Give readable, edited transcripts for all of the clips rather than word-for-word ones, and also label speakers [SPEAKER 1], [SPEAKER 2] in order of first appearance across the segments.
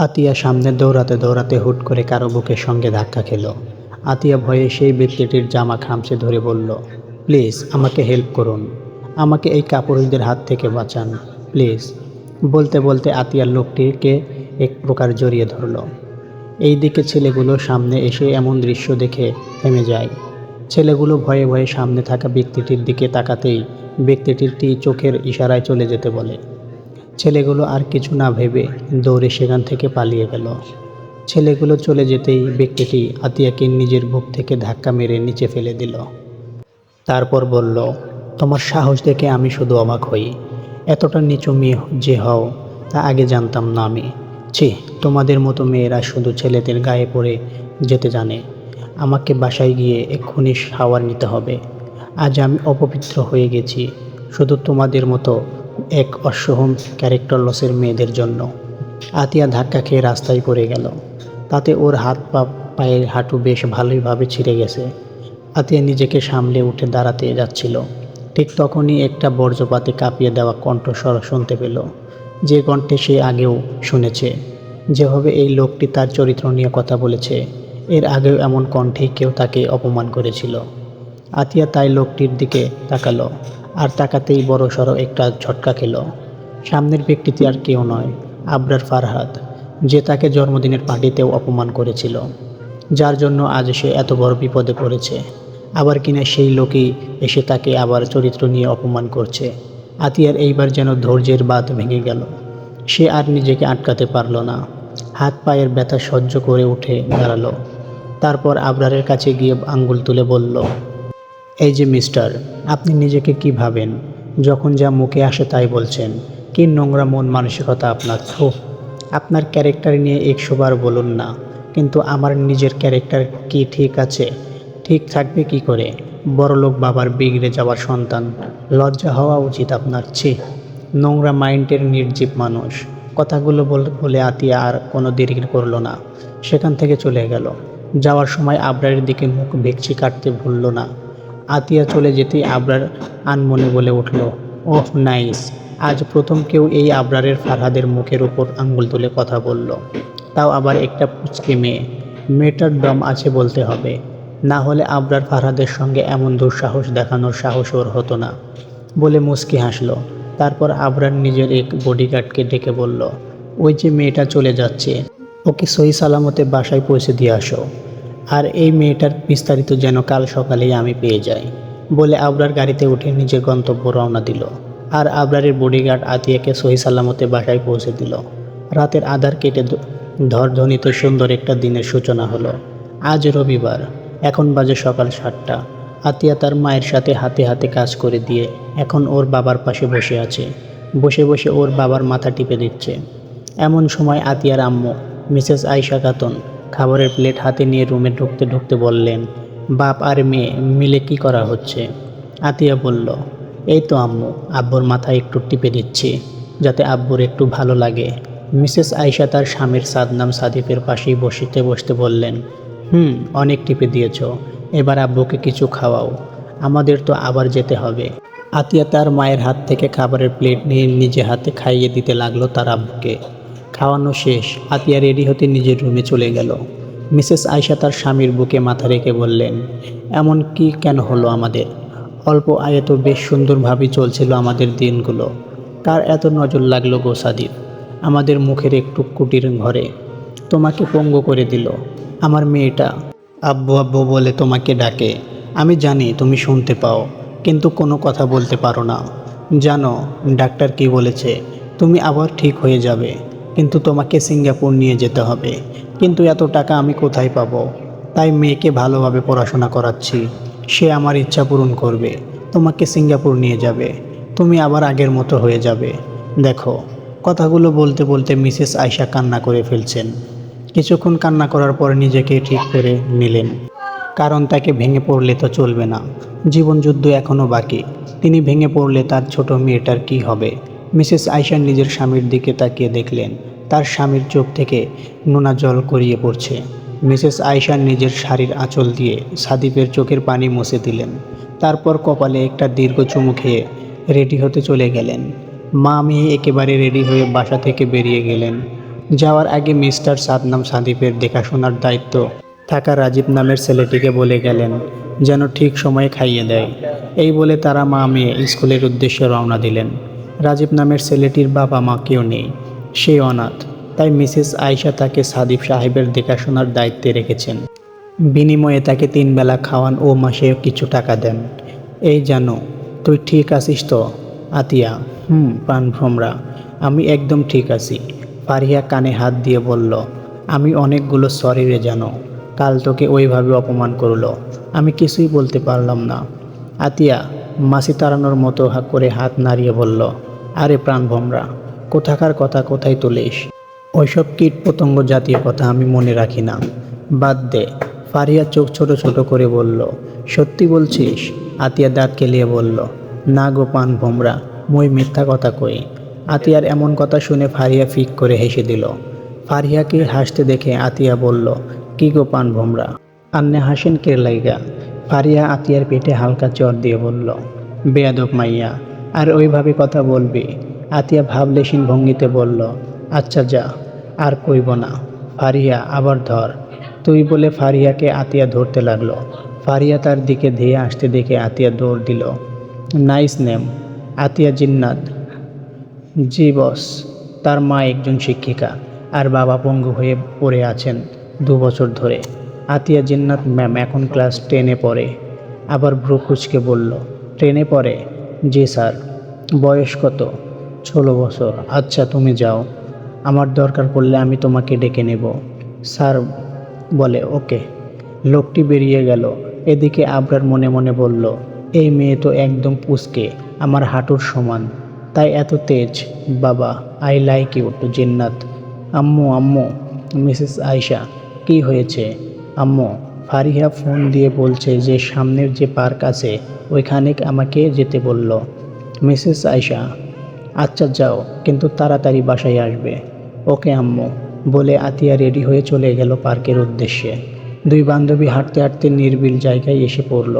[SPEAKER 1] আতিয়া সামনে দৌড়াতে দৌড়াতে হুট করে কারো বুকের সঙ্গে ধাক্কা খেল। আতিয়া ভয়ে সেই ব্যক্তিটির জামা খামচে ধরে বলল, প্লিজ আমাকে হেল্প করুন, আমাকে এই কাপুরুষদের হাত থেকে বাঁচান প্লিজ। বলতে বলতে আতিয়ার লোকটিকে এক প্রকার জড়িয়ে ধরল। এই দিকে ছেলেগুলো সামনে এসে এমন দৃশ্য দেখে থেমে যায়। ছেলেগুলো ভয়ে ভয়ে সামনে থাকা ব্যক্তিটির দিকে তাকাতেই ব্যক্তিটি চোখের ইশারায় চলে যেতে বলে। ছেলেগুলো আর কিছু না ভেবে দৌড়ে সেখান থেকে পালিয়ে গেল। ছেলেগুলো চলে যেতেই ব্যক্তিটি আতিয়াকে নিজের বুক থেকে ধাক্কা মেরে নিচে ফেলে দিল। তারপর বলল, তোমার সাহস দেখে আমি শুধু অবাক হই, এতটা নিচু মেয়ে যে হও তা আগে জানতাম না আমি। ছি, তোমাদের মতো মেয়েরা শুধু ছেলেদের গায়ে পড়ে যেতে জানে। আমাকে বাসায় গিয়ে এক্ষুনি শাওয়ার নিতে হবে। আজ আমি অপবিত্র হয়ে গেছি শুধু তোমাদের মতো এক অসহম ক্যারেক্টারলসের মেয়েদের জন্য। আতিয়া ধাক্কা খেয়ে রাস্তায় পড়ে গেল। তাতে ওর হাত পায়ের হাঁটু বেশ ভালোইভাবে ছিঁড়ে গেছে। আতিয়া নিজেকে সামলে উঠে দাঁড়াতে যাচ্ছিল, ঠিক তখনই একটা বজ্রপাতে কাঁপিয়ে দেওয়া কণ্ঠস্বর শুনতে পেল, যে কণ্ঠে সে আগেও শুনেছে। যেভাবে এই লোকটি তার চরিত্র নিয়ে কথা বলেছে, এর আগেও এমন কণ্ঠেই কেউ তাকে অপমান করেছিল। আতিয়া তাই লোকটির দিকে তাকালো, আর তাকাতেই বড়সড় একটা ঝটকা খেল। সামনের ব্যক্তিটি আর কেউ নয়, আবরার ফারহাদ, যে তাকে জন্মদিনের পার্টিতেও অপমান করেছিল, যার জন্য আজ সে এত বড় বিপদে পড়েছে। আবার কিনা সেই লোকই এসে তাকে আবার চরিত্র নিয়ে অপমান করছে। আতিয়ার এইবার যেন ধৈর্যের বাঁধ ভেঙে গেল। সে আর নিজেকে আটকাতে পারল না, হাত পায়ের ব্যথা সহ্য করে উঠে দাঁড়ালো। তারপর আবরারের কাছে গিয়ে আঙ্গুল তুলে বলল, এই যে মিস্টার, আপনি নিজেকে কি ভাবেন? যখন যা মুখে আসে তাই বলছেন। কি নোংরা মন মানসিকতা আপনার! থু, আপনার ক্যারেক্টার নিয়ে 100 বার বলুন না, কিন্তু আমার নিজের ক্যারেক্টার কি ঠিক আছে? ঠিক থাকবে কি করে? বড়লোক বাবার বিগড়ে যাওয়ার সন্তান, লজ্জা হওয়া উচিত আপনার। ছি, নোংরা মাইন্ডের নির্জীব মানুষ। কথাগুলো বলে আতিয়া আর কোনো দেরি করল না, সেখান থেকে চলে গেল। যাওয়ার সময় আবরারের দিকে মুখ ভেকচি কাটতে ভুলল না। আতিয়া চলে যেতেই আবরার আনমনে বলে উঠল, ওহ নাইস, আজ প্রথম কেউ এই আবরারের ফারহাদের মুখের উপর আঙ্গুল তুলে কথা বলল, তাও আবার একটা পুচকে মেয়ে। মেয়েটার দম আছে বলতে হবে, না হলে আবরার ফারহাদের সঙ্গে এমন দুঃসাহস দেখানোর সাহস ওর হতো না। বলে মুচকি হাসল। তারপর আবরার নিজের এক বডিগার্ডকে ডেকে বলল, ওই যে মেয়েটা চলে যাচ্ছে, ওকে সহি সালামতে বাসায় পৌঁছে দিয়ে আসো। আর এই মেয়েটার বিস্তারিত যেন কাল সকালেই আমি পেয়ে যাই। বলে আবরার গাড়িতে উঠে নিজের গন্তব্য রওনা দিল। আর আবরারের বডিগার্ড আতিয়াকে সহি সালামতে বাসায় পৌঁছে দিল। রাতের আধার কেটে ঝড়ধ্বনিতে সুন্দর একটা দিনের সূচনা হলো। আজ রবিবার, এখন বাজে সকাল 7টা। আতিয়া তার মায়ের সাথে হাতে হাতে কাজ করে দিয়ে এখন ওর বাবার পাশে বসে আছে। বসে বসে ওর বাবার মাথা টিপে দিচ্ছে। এমন সময় আতিয়ার আম্মু মিসেস আয়শা খাতুন খাবারের প্লেট হাতে নিয়ে রুমে ঢুকতে ঢুকতে বললেন, বাপ আর মেয়ে মিলে কি করা হচ্ছে? আতিয়া বলল, এই তো আম্মু, আব্বুর মাথায় একটু টিপে দিচ্ছি, যাতে আব্বুর একটু ভালো লাগে। মিসেস আয়শা তার স্বামীর সাদনাম সাদিফের পাশেই বসতে বললেন, অনেক টিপে দিয়েছ, এবার আব্বুকে কিছু খাওয়াও, আমাদের তো আবার যেতে হবে। আতিয়া তার মায়ের হাত থেকে খাবারের প্লেট নিয়ে নিজে হাতে খাইয়ে দিতে লাগলো তার আব্বুকে। খাওয়ানো শেষ, আতিয়া রেডি হতে নিজের রুমে চলে গেল। মিসেস আয়শা তার স্বামীর বুকে মাথা রেখে বললেন, এমন কি কেন হলো আমাদের? অল্প আয়ে তো বেশ সুন্দরভাবেই চলছিল আমাদের দিনগুলো, কার এত নজর লাগলো গো সাদিফ আমাদের মুখের একটু কুটির ঘরে? তোমাকে পঙ্গু করে দিল। আমার মেয়েটা আব্বু আব্বু বলে তোমাকে ডাকে, আমি জানি তুমি শুনতে পাও, কিন্তু কোনো কথা বলতে পারো না। জানো ডাক্তার কি বলেছে? তুমি আবার ঠিক হয়ে যাবে, কিন্তু তোমাকে সিঙ্গাপুর নিয়ে যেতে হবে। কিন্তু এত টাকা আমি কোথায় পাবো? তাই মেয়েকে ভালোভাবে পড়াশোনা করাচ্ছি, সে আমার ইচ্ছা পূরণ করবে, তোমাকে সিঙ্গাপুর নিয়ে যাবে, তুমি আবার আগের মতো হয়ে যাবে। দেখো, কথাগুলো বলতে বলতে মিসেস আয়শা কান্না করে ফেলছেন। কিছুক্ষণ কান্না করার পর নিজেকে ঠিক করে নিলেন, কারণ তাকে ভেঙে পড়লে তো চলবে না, জীবনযুদ্ধ এখনও বাকি। তিনি ভেঙে পড়লে তার ছোট মেয়েটার কি হবে? মিসেস আয়শা নিজের স্বামীর দিকে তাকিয়ে দেখলেন তার স্বামীর চোখ থেকে নোনা জল গড়িয়ে পড়ছে। মিসেস আয়শা নিজের শাড়ির আঁচল দিয়ে সাদিফের চোখের পানি মুছে দিলেন। তারপর কপালে একটা দীর্ঘ চুমু খেয়ে রেডি হতে চলে গেলেন। মা মেয়ে একেবারে রেডি হয়ে বাসা থেকে বেরিয়ে গেলেন। যাওয়ার আগে মিস্টার সাদনাম সাদিফের দেখাশোনার দায়িত্ব থাকা রাজীব নামের ছেলেটিকে বলে গেলেন যেন ঠিক সময়ে খাইয়ে দেয়। এই বলে তারা মা মেয়ে স্কুলের উদ্দেশ্যে রওনা দিলেন। রাজীব নামের ছেলেটির বাবা মা কেউ নেই, সে অনাথ, তাই মিসেস আয়শা তাকে সাদিফ সাহেবের দেখাশোনার দায়িত্বে রেখেছেন। বিনিময়ে তাকে 3 বেলা খাওয়ান ও মাসে কিছু টাকা দেন। এই জানো, তুই ঠিক আছিস তো? আতিয়া প্রাণভ্রমরা, আমি একদম ঠিক আছি। ফারিয়া কানে হাত দিয়ে বলল, আমি অনেকগুলো সরি রে জানো, কাল তোকে ওইভাবে অপমান করলো, আমি কিছুই বলতে পারলাম না। আতিয়া মাসি তাড়ানোর মতো করে হাত নাড়িয়ে বলল, আরে প্রাণভ্রমরা, কোথাকার কথা কোথায় তুলিস? ওইসব কীট পতঙ্গ জাতীয় কথা আমি মনে রাখি না, বাদ দে। ফারিয়া চোখ ছোট ছোট করে বলল, সত্যি বলছিস? আতিয়া দাঁত কেলিয়ে বলল, না গো প্রাণভ্রমরা, মই মিথ্যা কথা কই। আতিয়ার এমন কথা শুনে ফারিয়া ফিক করে হেসে দিল। ফারিয়াকে হাসতে দেখে আতিয়া বলল, কি গো প্রাণভ্রমরা, আন্নে হাসেন কে লাইগা? ফারিয়া আতিয়ার পেটে হালকা চর দিয়ে বলল, বেয়াদব মাইয়া, আর ওইভাবে কথা বলবি? আতিয়া ভাবলেশীন ভঙ্গিতে বলল, আচ্ছা যা, আর কইব না। ফারিয়া আবার ধর, তুই বলে ফারিয়াকে আতিয়া ধরতে লাগলো। ফারিয়া তার দিকে ধেয়ে আসতে দেখে আতিয়া দৌড় দিল। নাইস নেম, আতিয়া জিন্নাত। জি বস। তার মা একজন শিক্ষিকা আর বাবা পঙ্গু হয়ে পড়ে আছেন 2 বছর ধরে। আতিয়া জিন্নাত ম্যাম এখন ক্লাস 10-এ পড়ে। আবার ভ্রু কুঁচকে বলল, 10-এ পড়ে? জি স্যার। বয়স কত? 16 বছর। আচ্ছা তুমি যাও, আমার দরকার পড়লে আমি তোমাকে ডেকে নেব। স্যার বলে ওকে। লোকটি বেরিয়ে গেল। এদিকে আবরার মনে মনে বলল, এই মেয়ে তো একদম পুচকে, আমার হাঁটুর সমান, তাই এত তেজ। বাবা, আই লাইক ইউ টু জিন্নাত। আম্মু আম্মু। মিসেস আয়শা, কি হয়েছে? আম্মু, ফারিহা ফোন দিয়ে বলছে যে সামনের যে পার্ক আছে ওইখানে আমাকে যেতে বলল। মিসেস আয়শা, আচ্ছা যাও, কিন্তু তাড়াতাড়ি বাসায় আসবে। ওকে আম্মু, বলে আতিয়া রেডি হয়ে চলে গেল পার্কের উদ্দেশ্যে। 2 বান্ধবী হাঁটতে হাঁটতে নির্বিল জায়গায় এসে পড়ল।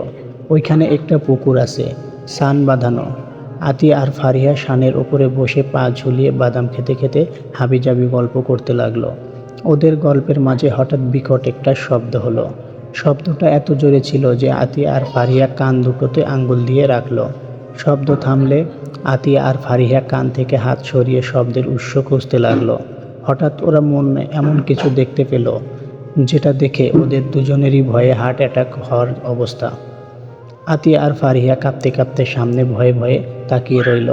[SPEAKER 1] ওইখানে একটা পুকুর আছে, সান বাঁধানো। আতিয়া আর ফারিহা সানের উপরে বসে পা ঝুলিয়ে বাদাম খেতে খেতে হাবিজাবি গল্প করতে লাগলো। ওদের গল্পের মাঝে হঠাৎ বিকট একটা শব্দ হলো। শব্দটা এত জোরে ছিল যে আতিয়া আর ফারিহা কান দুটোতে আঙ্গুল দিয়ে রাখলো। শব্দ থামলে আতিয়া আর ফারিহা কান থেকে হাত সরিয়ে শব্দের উৎস খুঁজতে লাগলো। হঠাৎ ওরা মনে এমন কিছু দেখতে পেল যেটা দেখে ওদের দুজনেরই ভয়ে হার্ট অ্যাটাক হওয়ার অবস্থা। আতিয়া আর ফারিহা কাঁপতে কাঁপতে সামনে ভয়ে ভয়ে তাকিয়ে রইল।